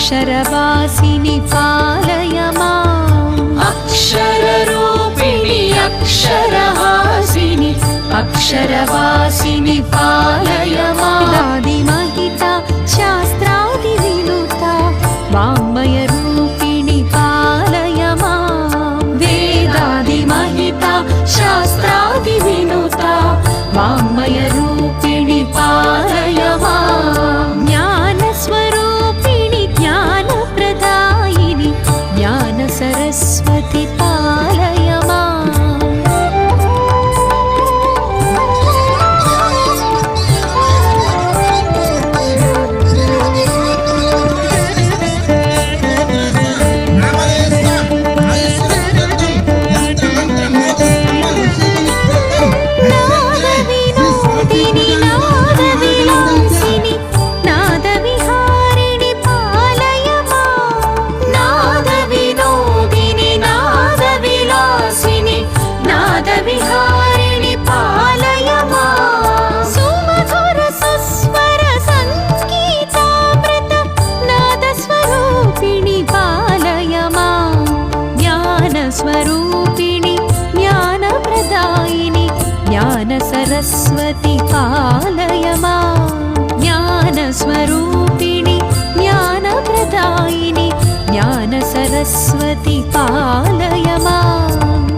अक्षरवासिनि पालय माम् अक्षररूपिणि अक्षरहासिनि अक्षरवासिनि पालय माम् वेदादिमहिता शास्त्रादिविनुता वाङ्मयरूपिणि पालय माम् वेदादिमहिता शास्त्रादिविनुता वाङ्मयरूपिणि पालय माम् ज्ञानस्वरूपिणि ज्ञानप्रदायिनि ज्ञानसरस्वति पालय माम् नादविनोदिनि नादविलासिनि नादविहारिणि पालय माम् नादविनोदिनि नादविलासिनि नादविहारिणि पालय माम् सुमधुर सुस्वर सङ्गीतामृत नादस्वरूपिणि पालय माम् ज्ञानस्वरूपिणि ज्ञानप्रदायिनि ज्ञानसरस्वति पालय माम् ज्ञानस्वरूपिणि ज्ञानप्रदायिनि ज्ञानसरस्वति पालय माम्।